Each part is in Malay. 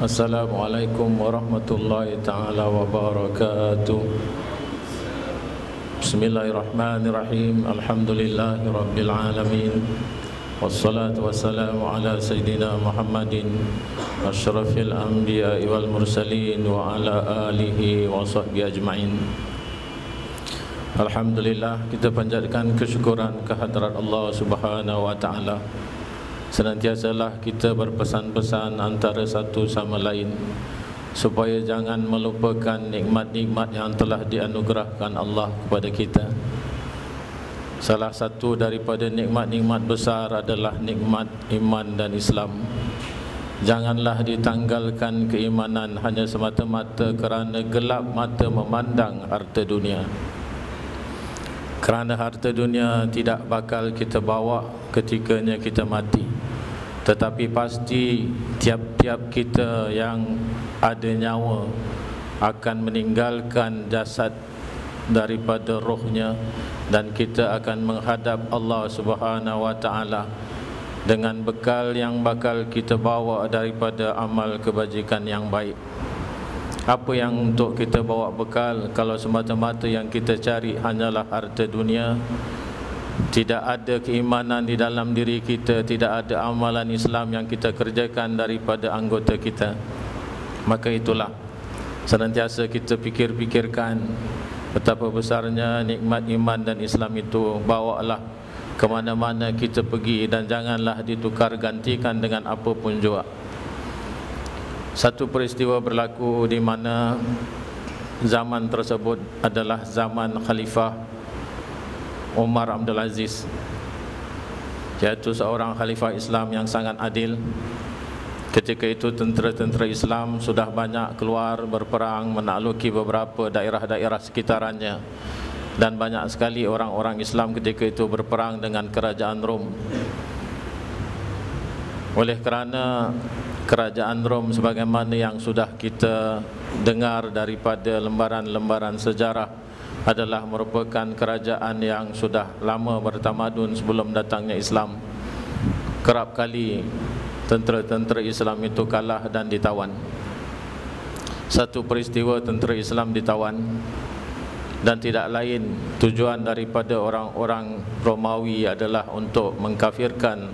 Assalamualaikum warahmatullahi ta'ala wabarakatuh. Bismillahirrahmanirrahim. Alhamdulillahi rabbil alamin. Wassalatu wassalamu ala Sayyidina Muhammadin asyrafil anbiya'i wal mursalin wa ala alihi wa sahbihi ajma'in. Alhamdulillah, kita panjatkan kesyukuran kehadrat Allah Subhanahu wa ta'ala. Senantiasalah kita berpesan-pesan antara satu sama lain supaya jangan melupakan nikmat-nikmat yang telah dianugerahkan Allah kepada kita. Salah satu daripada nikmat-nikmat besar adalah nikmat iman dan Islam. Janganlah ditanggalkan keimanan hanya semata-mata kerana gelap mata memandang harta dunia. Kerana harta dunia tidak bakal kita bawa ketikanya kita mati. Tetapi pasti tiap-tiap kita yang ada nyawa akan meninggalkan jasad daripada rohnya, dan kita akan menghadap Allah Subhanahu wa ta'ala dengan bekal yang bakal kita bawa daripada amal kebajikan yang baik. Apa yang untuk kita bawa bekal kalau semata-mata yang kita cari hanyalah harta dunia? Tidak ada keimanan di dalam diri kita, tidak ada amalan Islam yang kita kerjakan daripada anggota kita. Maka itulah senantiasa kita fikirkan betapa besarnya nikmat iman dan Islam itu. Bawalah ke mana-mana kita pergi dan janganlah ditukar gantikan dengan apa pun juga. Satu peristiwa berlaku di mana zaman tersebut adalah zaman Khalifah Umar Abdul Aziz, iaitu seorang khalifah Islam yang sangat adil. Ketika itu tentera-tentera Islam sudah banyak keluar berperang menakluki beberapa daerah-daerah sekitarannya, dan banyak sekali orang-orang Islam ketika itu berperang dengan kerajaan Rom. Oleh kerana kerajaan Rom, sebagaimana yang sudah kita dengar daripada lembaran-lembaran sejarah, adalah merupakan kerajaan yang sudah lama bertamadun sebelum datangnya Islam. Kerap kali tentera-tentera Islam itu kalah dan ditawan. Satu peristiwa tentera Islam ditawan, dan tidak lain tujuan daripada orang-orang Romawi adalah untuk mengkafirkan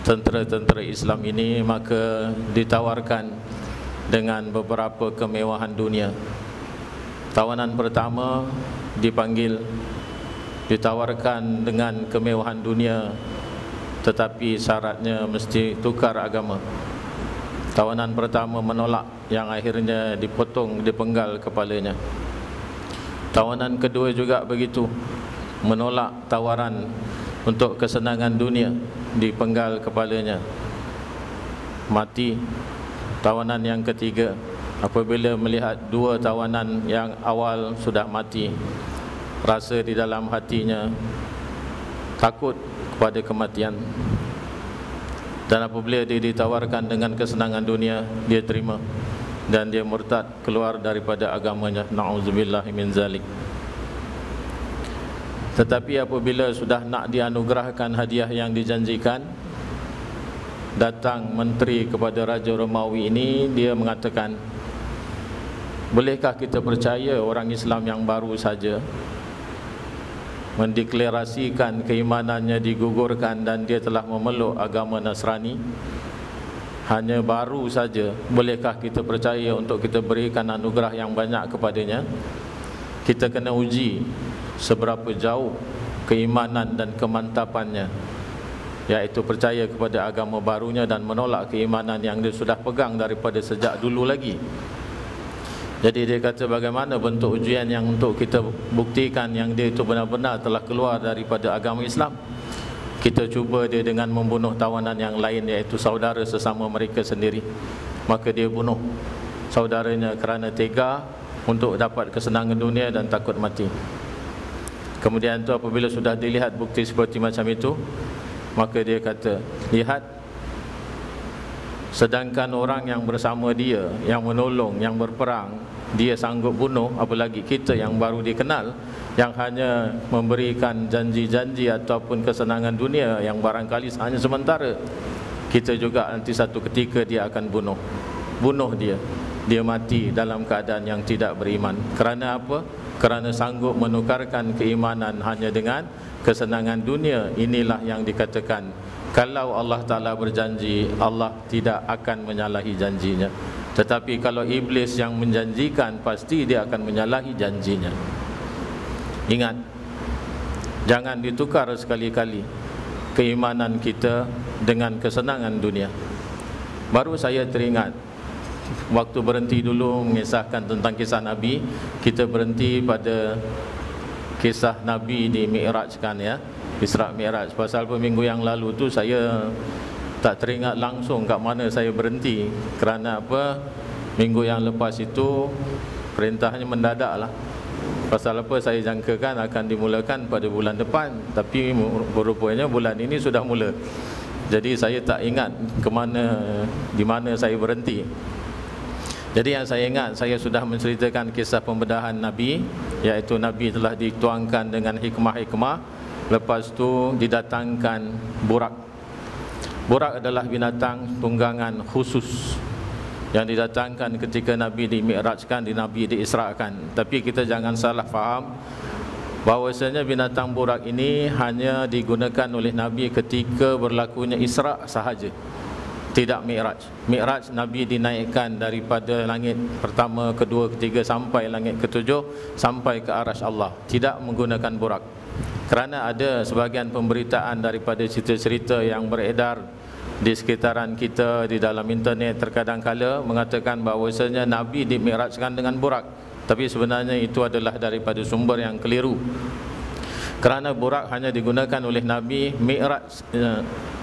tentera-tentera Islam ini, maka ditawarkan dengan beberapa kemewahan dunia. Tawanan pertama ditawarkan dengan kemewahan dunia, tetapi syaratnya mesti tukar agama. Tawanan pertama menolak, yang akhirnya dipenggal kepalanya. Tawanan kedua juga begitu, menolak tawaran untuk kesenangan dunia, dipenggal kepalanya, mati. Tawanan yang ketiga, apabila melihat dua tawanan yang awal sudah mati, rasa di dalam hatinya takut kepada kematian, dan apabila dia ditawarkan dengan kesenangan dunia, dia terima dan dia murtad, keluar daripada agamanya. Na'udzubillah min zalik. Tetapi apabila sudah nak dianugerahkan hadiah yang dijanjikan, datang menteri kepada Raja Romawi ini. Dia mengatakan, bolehkah kita percaya orang Islam yang baru saja mendeklarasikan keimanannya digugurkan dan dia telah memeluk agama Nasrani? Hanya baru saja, bolehkah kita percaya untuk kita berikan anugerah yang banyak kepadanya? Kita kena uji seberapa jauh keimanan dan kemantapannya, iaitu percaya kepada agama barunya dan menolak keimanan yang dia sudah pegang daripada sejak dulu lagi. Jadi dia kata, bagaimana bentuk ujian yang untuk kita buktikan yang dia itu benar-benar telah keluar daripada agama Islam? Kita cuba dia dengan membunuh tawanan yang lain, iaitu saudara sesama mereka sendiri. Maka dia bunuh saudaranya kerana tega untuk dapat kesenangan dunia dan takut mati. Kemudian tu apabila sudah dilihat bukti seperti macam itu, maka dia kata, lihat, sedangkan orang yang bersama dia, yang menolong, yang berperang, dia sanggup bunuh, apalagi kita yang baru dikenal, yang hanya memberikan janji-janji ataupun kesenangan dunia yang barangkali hanya sementara. Kita juga nanti satu ketika dia akan bunuh. bunuh dia. Dia mati dalam keadaan yang tidak beriman. Kerana apa? Kerana sanggup menukarkan keimanan hanya dengan kesenangan dunia. Inilah yang dikatakan, kalau Allah Ta'ala berjanji, Allah tidak akan menyalahi janjinya. Tetapi kalau iblis yang menjanjikan, pasti dia akan menyalahi janjinya. Ingat, jangan ditukar sekali-kali keimanan kita dengan kesenangan dunia. Baru saya teringat, waktu berhenti dulu mengisahkan tentang kisah Nabi, kita berhenti pada kisah Nabi di Mi'raj kan ya, Isra' Mi'raj. Pasal minggu yang lalu tu saya tak teringat langsung kat mana saya berhenti. Kerana apa? Minggu yang lepas itu perintahnya mendadak lah. Pasal apa? Saya jangkakan akan dimulakan pada bulan depan, tapi rupanya bulan ini sudah mula. Jadi saya tak ingat ke mana, di mana saya berhenti. Jadi yang saya ingat, saya sudah menceritakan kisah pembedahan Nabi, iaitu Nabi telah dituangkan dengan hikmah-hikmah. Lepas tu didatangkan burak. Burak adalah binatang tunggangan khusus yang didatangkan ketika Nabi di-mi'rajkan, Nabi di-isra'kan. Tapi kita jangan salah faham bahawasanya binatang burak ini hanya digunakan oleh Nabi ketika berlakunya Isra' sahaja, tidak Mi'raj. Mi'raj Nabi dinaikkan daripada langit pertama, kedua, ketiga sampai langit ketujuh, sampai ke arasy Allah, tidak menggunakan burak. Kerana ada sebahagian pemberitaan daripada cerita-cerita yang beredar di sekitaran kita di dalam internet terkadang kala mengatakan bahawasanya Nabi di-mi'rajkan dengan burak. Tapi sebenarnya itu adalah daripada sumber yang keliru. Kerana burak hanya digunakan oleh Nabi Mi'raj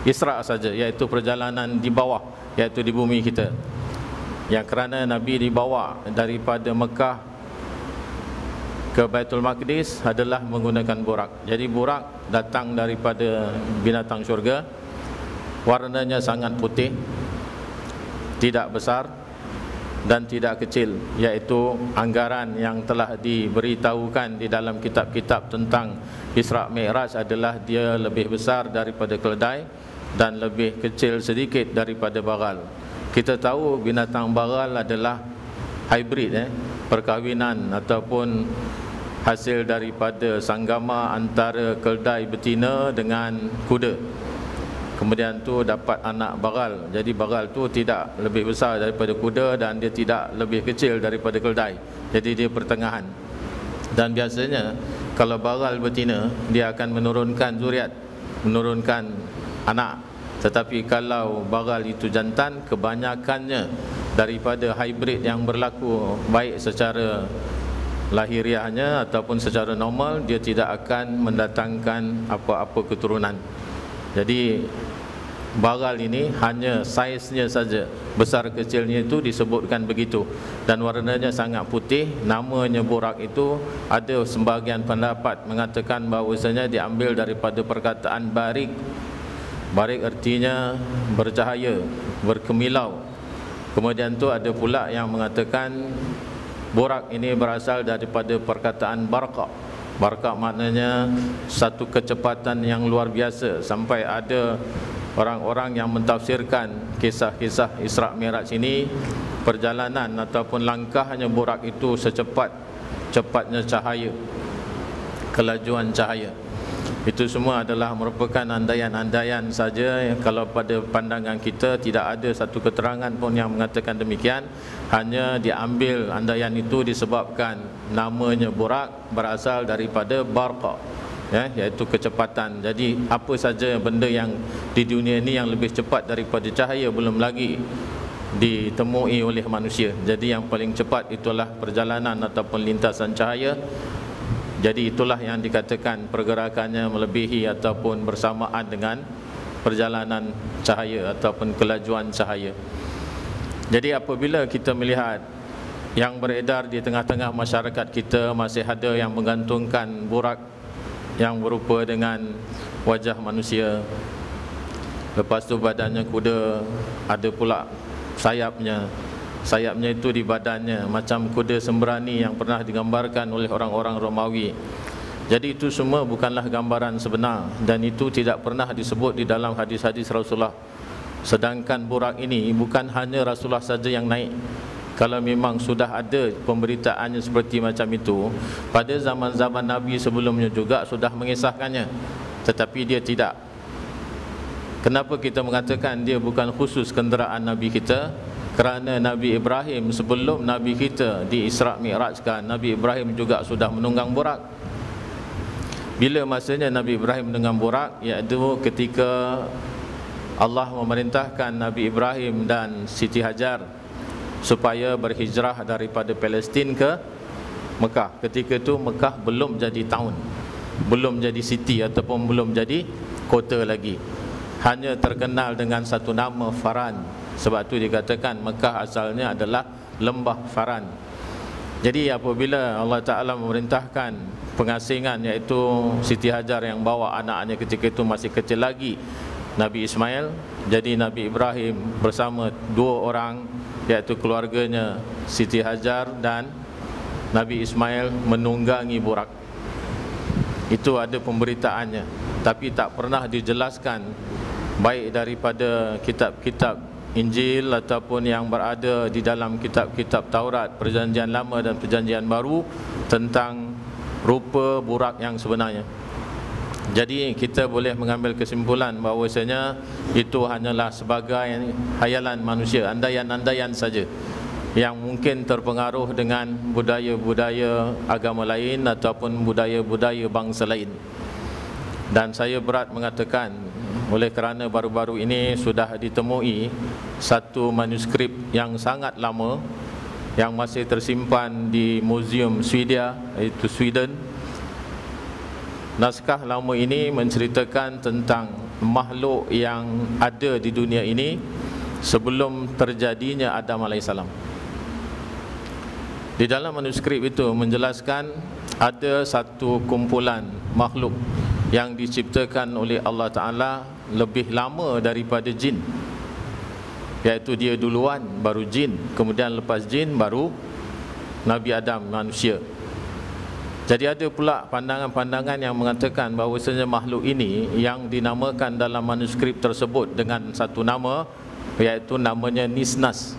Isra' saja, iaitu perjalanan di bawah, iaitu di bumi kita. Yang kerana Nabi dibawa daripada Mekah ke Baitul Maqdis adalah menggunakan burak. Jadi burak datang daripada binatang syurga. Warnanya sangat putih, tidak besar dan tidak kecil, iaitu anggaran yang telah diberitahukan di dalam kitab-kitab tentang Isra' Mi'raj adalah dia lebih besar daripada keledai dan lebih kecil sedikit daripada bagal. Kita tahu binatang bagal adalah hybrid, perkahwinan ataupun hasil daripada sanggama antara keledai betina dengan kuda. Kemudian tu dapat anak bagal. Jadi bagal tu tidak lebih besar daripada kuda dan dia tidak lebih kecil daripada keledai. Jadi dia pertengahan. Dan biasanya kalau bagal betina, dia akan menurunkan zuriat, menurunkan anak. Tetapi kalau bagal itu jantan, kebanyakannya daripada hybrid yang berlaku, baik secara lahiriahnya ataupun secara normal, dia tidak akan mendatangkan apa-apa keturunan. Jadi bagal ini hanya saiznya saja, besar kecilnya itu disebutkan begitu, dan warnanya sangat putih. Namanya burak itu ada sebahagian pendapat mengatakan bahawasanya diambil daripada perkataan barik. Barik artinya bercahaya, berkemilau. Kemudian tu ada pula yang mengatakan burak ini berasal daripada perkataan barqa. Barqa maknanya satu kecepatan yang luar biasa, sampai ada orang-orang yang mentafsirkan kisah-kisah Isra' Mi'raj ini, perjalanan ataupun langkahnya burak itu cepatnya cahaya, kelajuan cahaya. Itu semua adalah merupakan andaian-andaian saja. Kalau pada pandangan kita tidak ada satu keterangan pun yang mengatakan demikian. Hanya diambil andaian itu disebabkan namanya burak berasal daripada barqa, iaitu kecepatan. Jadi apa saja benda yang di dunia ini yang lebih cepat daripada cahaya belum lagi ditemui oleh manusia. Jadi yang paling cepat itulah perjalanan ataupun lintasan cahaya. Jadi itulah yang dikatakan pergerakannya melebihi ataupun bersamaan dengan perjalanan cahaya ataupun kelajuan cahaya. Jadi apabila kita melihat yang beredar di tengah-tengah masyarakat kita, masih ada yang menggantungkan burak yang berupa dengan wajah manusia, lepas tu badannya kuda, ada pula sayapnya. Sayapnya itu di badannya macam kuda sembrani yang pernah digambarkan oleh orang-orang Romawi. Jadi itu semua bukanlah gambaran sebenar, dan itu tidak pernah disebut di dalam hadis-hadis Rasulullah. Sedangkan burak ini bukan hanya Rasulullah saja yang naik. Kalau memang sudah ada pemberitaannya seperti macam itu, pada zaman-zaman Nabi sebelumnya juga sudah mengisahkannya, tetapi dia tidak. Kenapa kita mengatakan dia bukan khusus kenderaan Nabi kita? Kerana Nabi Ibrahim sebelum Nabi kita di Isra' Mi'rajkan, Nabi Ibrahim juga sudah menunggang burak. Bila masanya Nabi Ibrahim menunggang burak, iaitu ketika Allah memerintahkan Nabi Ibrahim dan Siti Hajar supaya berhijrah daripada Palestin ke Mekah. Ketika itu Mekah belum jadi town, belum jadi city ataupun belum jadi kota lagi. Hanya terkenal dengan satu nama, Faran. Sebab itu dikatakan Mekah asalnya adalah lembah Faran. Jadi apabila Allah Ta'ala memerintahkan pengasingan, iaitu Siti Hajar yang bawa anaknya ketika itu masih kecil lagi, Nabi Ismail, jadi Nabi Ibrahim bersama dua orang, iaitu keluarganya Siti Hajar dan Nabi Ismail menunggangi burak. Itu ada pemberitaannya, tapi tak pernah dijelaskan baik daripada kitab-kitab Injil ataupun yang berada di dalam kitab-kitab Taurat, Perjanjian Lama dan Perjanjian Baru, tentang rupa burak yang sebenarnya. Jadi kita boleh mengambil kesimpulan bahawasanya itu hanyalah sebagai hayalan manusia, andaian-andaian saja yang mungkin terpengaruh dengan budaya-budaya agama lain ataupun budaya-budaya bangsa lain. Dan saya berat mengatakan, oleh kerana baru-baru ini sudah ditemui satu manuskrip yang sangat lama yang masih tersimpan di Museum Swedia, iaitu Sweden. Naskah lama ini menceritakan tentang makhluk yang ada di dunia ini sebelum terjadinya Adam AS. Di dalam manuskrip itu menjelaskan ada satu kumpulan makhluk yang diciptakan oleh Allah Ta'ala lebih lama daripada jin, iaitu dia duluan baru jin, kemudian lepas jin baru Nabi Adam, manusia. Jadi ada pula pandangan-pandangan yang mengatakan bahawasanya makhluk ini yang dinamakan dalam manuskrip tersebut dengan satu nama, iaitu namanya Nisnas.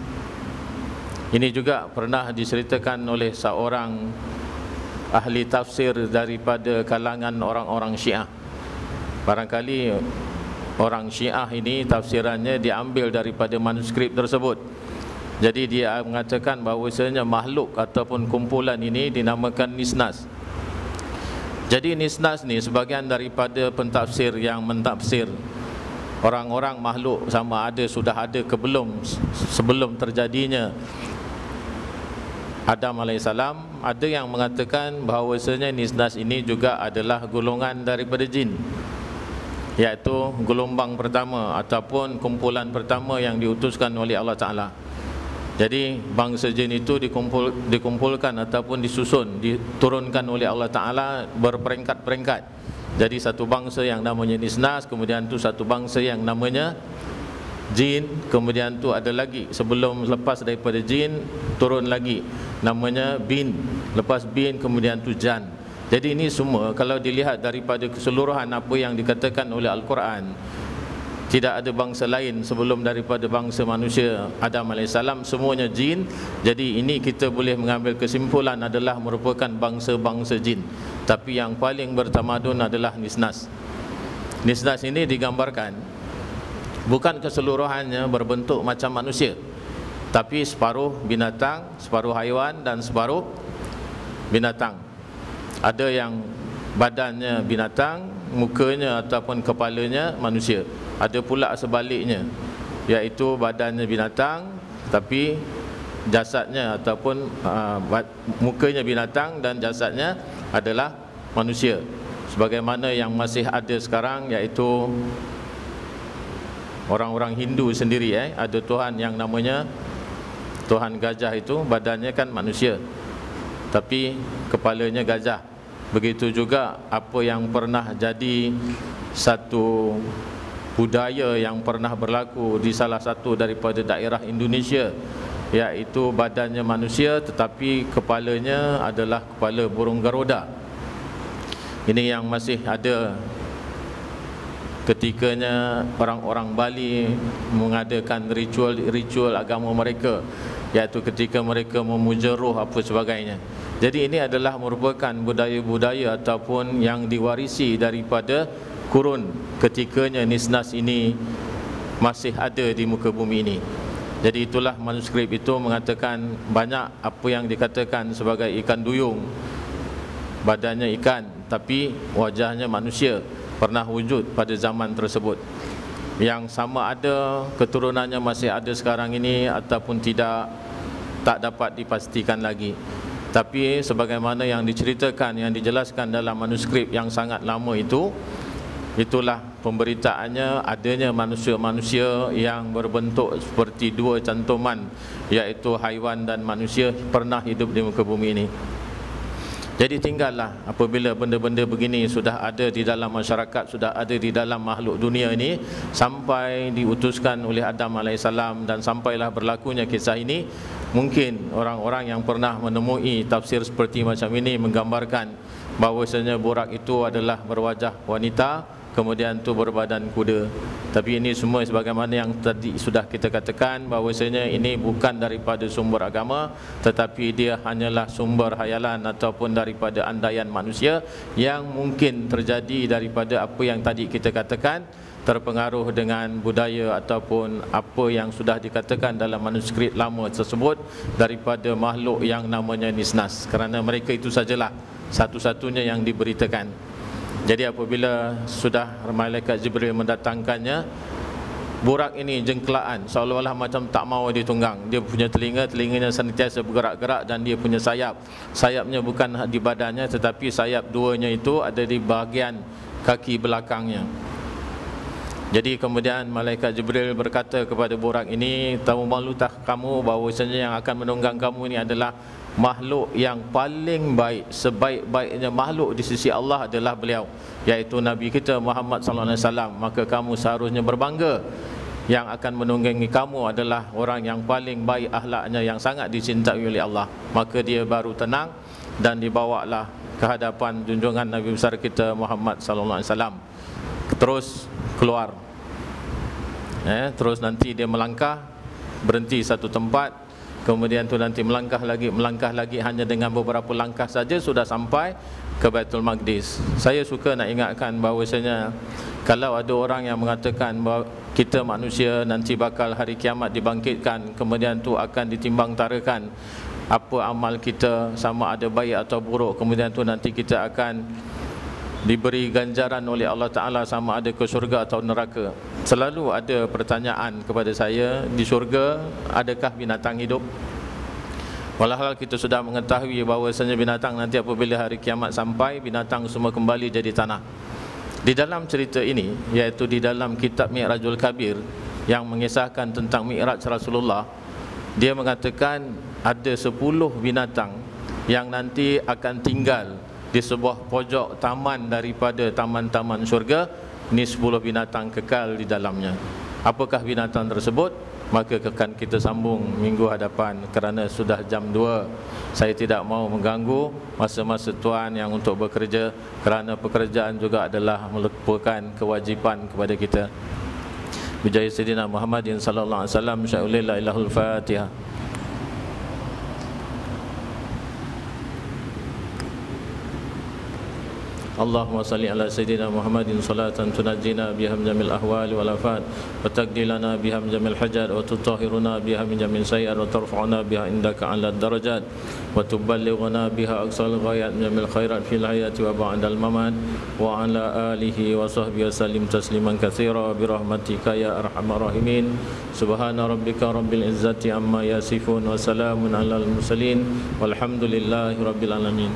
Ini juga pernah diceritakan oleh seorang ahli tafsir daripada kalangan orang-orang Syiah. Barangkali orang Syiah ini tafsirannya diambil daripada manuskrip tersebut. Jadi dia mengatakan bahawasanya makhluk ataupun kumpulan ini dinamakan Nisnas. Jadi Nisnas ni sebahagian daripada pentafsir yang mentafsir orang-orang makhluk sama ada sudah ada ke belum sebelum terjadinya Adam AS. Ada yang mengatakan bahawasanya Nisnas ini juga adalah golongan daripada jin, iaitu gelombang pertama ataupun kumpulan pertama yang diutuskan oleh Allah Ta'ala. Jadi bangsa jin itu dikumpulkan ataupun disusun, diturunkan oleh Allah Ta'ala berperingkat-peringkat. Jadi satu bangsa yang namanya Nisnas, kemudian tu satu bangsa yang namanya jin, kemudian tu ada lagi sebelum lepas daripada jin turun lagi namanya bin, lepas bin kemudian tu jan. Jadi ini semua kalau dilihat daripada keseluruhan apa yang dikatakan oleh Al-Quran, tidak ada bangsa lain sebelum daripada bangsa manusia Adam AS, semuanya jin. Jadi ini kita boleh mengambil kesimpulan adalah merupakan bangsa-bangsa jin. Tapi yang paling bertamadun adalah Nisnas. Nisnas ini digambarkan bukan keseluruhannya berbentuk macam manusia, tapi separuh binatang, separuh haiwan dan separuh binatang. Ada yang badannya binatang, mukanya ataupun kepalanya manusia. Ada pula sebaliknya, iaitu badannya binatang tapi jasadnya ataupun mukanya binatang dan jasadnya adalah manusia. Sebagaimana yang masih ada sekarang, iaitu orang-orang Hindu sendiri, ada Tuhan yang namanya Tuhan gajah, itu badannya kan manusia tapi kepalanya gajah. Begitu juga apa yang pernah jadi satu budaya yang pernah berlaku di salah satu daripada daerah Indonesia, iaitu badannya manusia tetapi kepalanya adalah kepala burung garuda. Ini yang masih ada ketikanya orang-orang Bali mengadakan ritual agama mereka, iaitu ketika mereka memuja roh apa sebagainya. Jadi ini adalah merupakan budaya-budaya ataupun yang diwarisi daripada kurun ketikanya Nisnas ini masih ada di muka bumi ini. Jadi itulah manuskrip itu mengatakan banyak apa yang dikatakan sebagai ikan duyung, badannya ikan tapi wajahnya manusia, pernah wujud pada zaman tersebut. Yang sama ada keturunannya masih ada sekarang ini ataupun tidak, tak dapat dipastikan lagi. Tapi sebagaimana yang diceritakan, yang dijelaskan dalam manuskrip yang sangat lama itu, itulah pemberitaannya adanya manusia-manusia yang berbentuk seperti dua cantuman, iaitu haiwan dan manusia pernah hidup di muka bumi ini. Jadi tinggallah apabila benda-benda begini sudah ada di dalam masyarakat, sudah ada di dalam makhluk dunia ini, sampai diutuskan oleh Adam AS dan sampailah berlakunya kisah ini, mungkin orang-orang yang pernah menemui tafsir seperti macam ini menggambarkan bahawasanya borak itu adalah berwajah wanita, kemudian tu berbadan kuda. Tapi ini semua sebagaimana yang tadi sudah kita katakan, bahawasanya ini bukan daripada sumber agama, tetapi dia hanyalah sumber hayalan ataupun daripada andaian manusia yang mungkin terjadi daripada apa yang tadi kita katakan, terpengaruh dengan budaya ataupun apa yang sudah dikatakan dalam manuskrip lama tersebut daripada makhluk yang namanya Nisnas. Kerana mereka itu sajalah satu-satunya yang diberitakan. Jadi apabila sudah malaikat Jibril mendatangkannya, borak ini jengkelaan, seolah-olah macam tak mahu ditunggang. Dia punya telinganya senantiasa bergerak-gerak, dan dia punya sayapnya bukan di badannya, tetapi sayap duanya itu ada di bahagian kaki belakangnya. Jadi kemudian malaikat Jibril berkata kepada borak ini, tahu malu tak kamu bahawasanya yang akan menunggang kamu ini adalah makhluk yang paling baik, sebaik-baiknya makhluk di sisi Allah adalah beliau, yaitu Nabi kita Muhammad SAW. Maka kamu seharusnya berbangga, yang akan menunggangi kamu adalah orang yang paling baik akhlaknya, yang sangat dicintai oleh Allah. Maka dia baru tenang dan dibawalah ke hadapan junjungan Nabi besar kita Muhammad SAW. Terus keluar, terus nanti dia melangkah, berhenti satu tempat, kemudian tu nanti melangkah lagi, hanya dengan beberapa langkah saja sudah sampai ke Baitul Maqdis. Saya suka nak ingatkan bahawasanya kalau ada orang yang mengatakan bahawa kita manusia nanti bakal hari kiamat dibangkitkan, kemudian tu akan ditimbang tarakan apa amal kita, sama ada baik atau buruk, kemudian tu nanti kita akan diberi ganjaran oleh Allah Ta'ala sama ada ke syurga atau neraka. Selalu ada pertanyaan kepada saya, di syurga adakah binatang hidup? Walhal kita sudah mengetahui bahawasanya binatang nanti apabila hari kiamat sampai, binatang semua kembali jadi tanah. Di dalam cerita ini, iaitu di dalam kitab Mi'rajul Kabir yang mengisahkan tentang Mi'raj Rasulullah, dia mengatakan ada 10 binatang yang nanti akan tinggal di sebuah pojok taman daripada taman-taman syurga. Ini 10 binatang kekal di dalamnya. Apakah binatang tersebut? Maka akan kita sambung minggu hadapan, kerana sudah jam 2. Saya tidak mahu mengganggu masa-masa tuan yang untuk bekerja, kerana pekerjaan juga adalah merupakan kewajipan kepada kita. Bijaya Sayyidina Muhammadin sallallahu alaihi wasallam, sya'ulillah ilahul Fatihah. Allahumma salli ala Sayyidina Muhammadin salatan tunajjina biha min jamil ahwali wal afat, wa taqdi lana biha min jamil hajat, wa tutahhiruna biha min jamil sayyi'at, wa tarfa'una biha indaka 'ala darajat, wa tuballighuna biha aqsal ghayat min jamil khairat fil hayati wa ba'dal mamat, wa ala alihi wa sahbihi wa sallim tasliman katsira bi rahmatika ya arhamar rahimin. Subhana rabbika rabbil izzati amma yasifun, wa salamun alal mursalin, walhamdulillahi rabbil alamin.